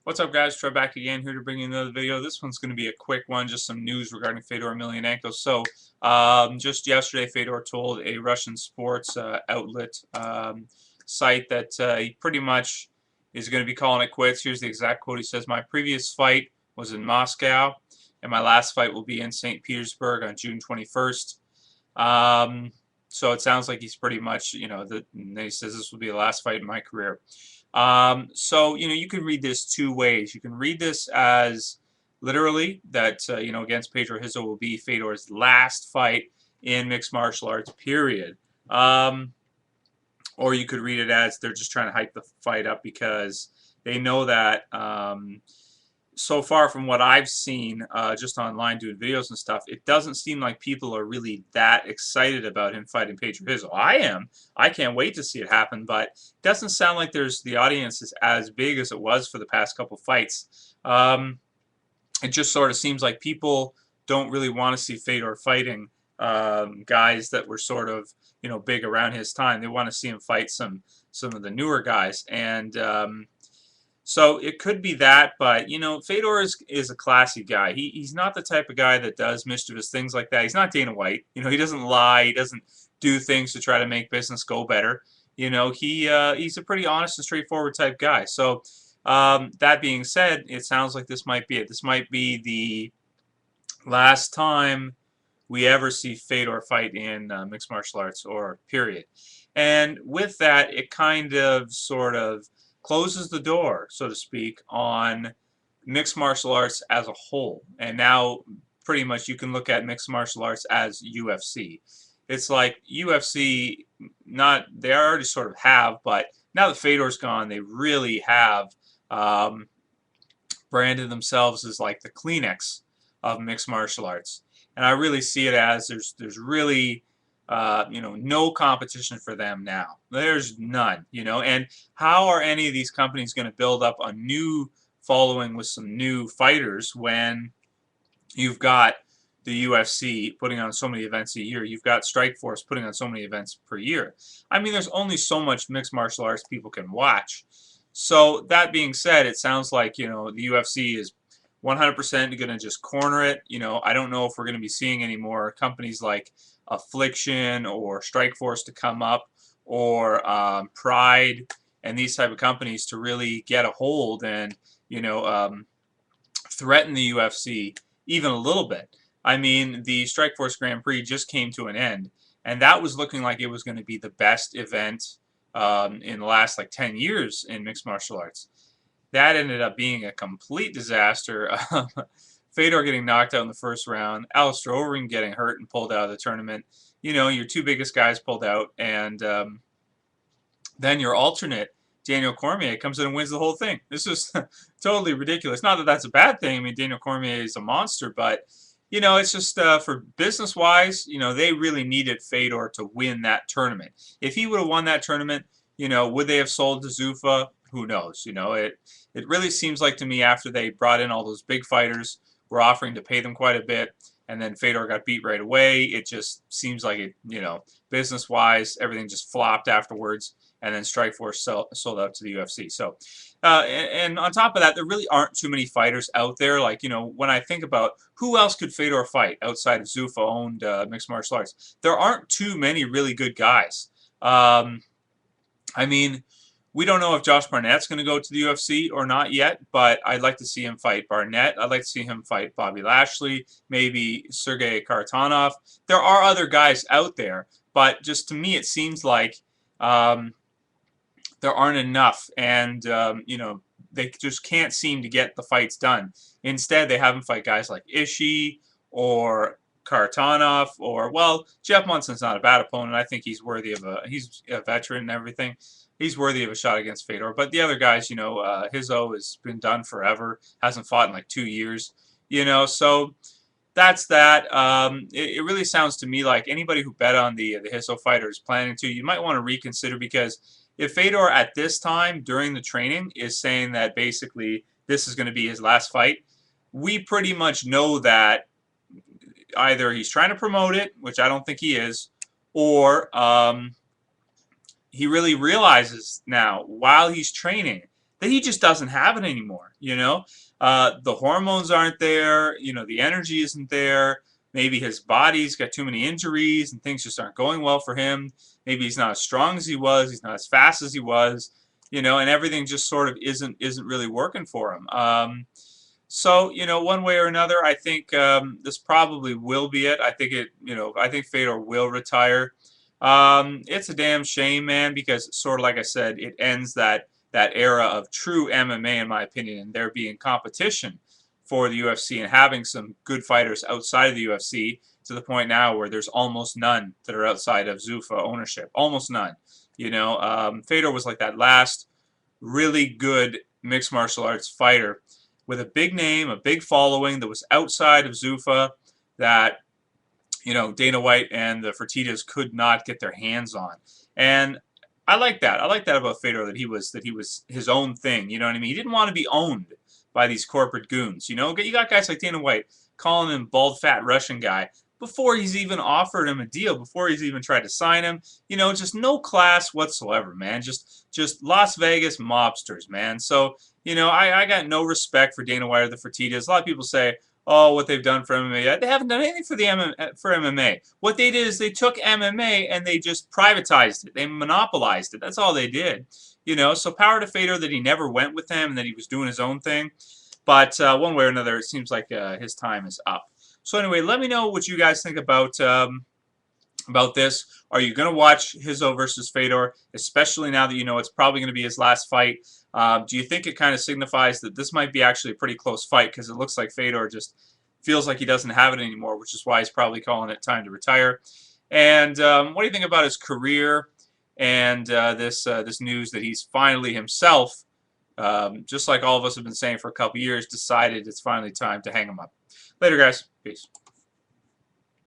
What's up, guys? Trey back again, here to bring you another video. This one's going to be a quick one, just some news regarding Fedor Emelianenko. Just yesterday, Fedor told a Russian sports outlet site that he pretty much is going to be calling it quits. Here's the exact quote. He says, "My previous fight was in Moscow, and my last fight will be in St. Petersburg on June 21st." So it sounds like he's pretty much, and he says this will be the last fight in my career. You can read this two ways. You can read this as literally that, against Pedro Rizzo will be Fedor's last fight in mixed martial arts, period. Or you could read it as they're just trying to hype the fight up because they know that, so far from what I've seen just online doing videos and stuff, it doesn't seem like people are really that excited about him fighting Pedro Rizzo. I am. I can't wait to see it happen, but it doesn't sound like the audience is as big as it was for the past couple fights. It just sort of seems like people don't really want to see Fedor fighting guys that were sort of big around his time. They want to see him fight some of the newer guys, and so it could be that, but Fedor is a classy guy. He's not the type of guy that does mischievous things like that. He's not Dana White. He doesn't lie. He doesn't do things to try to make business go better. He's a pretty honest and straightforward type guy. So that being said, it sounds like this might be it. This might be the last time we ever see Fedor fight in mixed martial arts, or period. And with that, it kind of sort of closes the door, so to speak, on mixed martial arts as a whole. And now pretty much you can look at mixed martial arts as UFC. It's like UFC, they already sort of have, but now that Fedor's gone, they really have branded themselves as like the Kleenex of mixed martial arts. And I really see it as there's really no competition for them now. There's none, and how are any of these companies going to build up a new following with some new fighters when you've got the UFC putting on so many events a year, you've got Strikeforce putting on so many events per year? I mean, there's only so much mixed martial arts people can watch. So that being said, it sounds like, the UFC is 100% going to just corner it. I don't know if we're going to be seeing any more companies like Affliction or Strikeforce to come up, or Pride and these type of companies to really get a hold and threaten the UFC even a little bit. I mean, the Strikeforce Grand Prix just came to an end, and that was looking like it was going to be the best event in the last 10 years in mixed martial arts. That ended up being a complete disaster. Fedor getting knocked out in the first round, Alistair Overeem getting hurt and pulled out of the tournament. Your two biggest guys pulled out, and then your alternate, Daniel Cormier, comes in and wins the whole thing. This is totally ridiculous. Not that that's a bad thing. I mean, Daniel Cormier is a monster, but it's just for business-wise, they really needed Fedor to win that tournament. If he would have won that tournament, would they have sold to Zuffa? Who knows? It really seems like to me, after they brought in all those big fighters, were offering to pay them quite a bit, and then Fedor got beat right away. It just seems like it, business-wise, everything just flopped afterwards, and then Strikeforce sold out to the UFC. So, and on top of that, there really aren't too many fighters out there. Like, when I think about who else could Fedor fight outside of Zuffa-owned mixed martial arts, there aren't too many really good guys. I mean, we don't know if Josh Barnett's going to go to the UFC or not yet, but I'd like to see him fight Barnett. I'd like to see him fight Bobby Lashley, maybe Sergey Kharitonov. There are other guys out there, but just to me it seems like there aren't enough, and they just can't seem to get the fights done. Instead, they have him fight guys like Ishii or Kharitonov, or, well, Jeff Munson's not a bad opponent. I think he's worthy of he's a veteran and everything. He's worthy of a shot against Fedor. But the other guys, Rizzo has been done forever. Hasn't fought in 2 years. So that's that. It really sounds to me like anybody who bet on the Rizzo fighter is planning to, you might want to reconsider, because if Fedor at this time during the training is saying that basically this is going to be his last fight, we pretty much know that either he's trying to promote it, which I don't think he is, or he really realizes now, while he's training, that he just doesn't have it anymore. The hormones aren't there. The energy isn't there. Maybe his body's got too many injuries and things just aren't going well for him. Maybe he's not as strong as he was. He's not as fast as he was. And everything just sort of isn't really working for him. So, one way or another, I think this probably will be it. I think Fedor will retire. It's a damn shame, man, because sort of like I said, it ends that era of true MMA, in my opinion, and there being competition for the UFC and having some good fighters outside of the UFC to the point now where there's almost none that are outside of Zuffa ownership. Almost none. Fedor was like that last really good mixed martial arts fighter with a big name, a big following that was outside of Zuffa that Dana White and the Fertittas could not get their hands on. And I like that. I like that about Fedor, that he was his own thing. You know what I mean? He didn't want to be owned by these corporate goons. You got guys like Dana White calling him bald, fat Russian guy before he's even offered him a deal, before he's even tried to sign him. Just no class whatsoever, man. Just Las Vegas mobsters, man. So, I got no respect for Dana White or the Fertittas. A lot of people say, oh, what they've done for MMA. They haven't done anything for MMA. What they did is they took MMA and they just privatized it. They monopolized it. That's all they did. So power to Fedor that he never went with them and that he was doing his own thing. But one way or another, it seems like his time is up. So anyway, let me know what you guys think about this. Are you going to watch Rizzo versus Fedor, especially now that you know it's probably going to be his last fight? Do you think it kind of signifies that this might be actually a pretty close fight, because it looks like Fedor just feels like he doesn't have it anymore, which is why he's probably calling it time to retire? And what do you think about his career and this news that he's finally himself, just like all of us have been saying for a couple years, decided it's finally time to hang him up? Later, guys. Peace.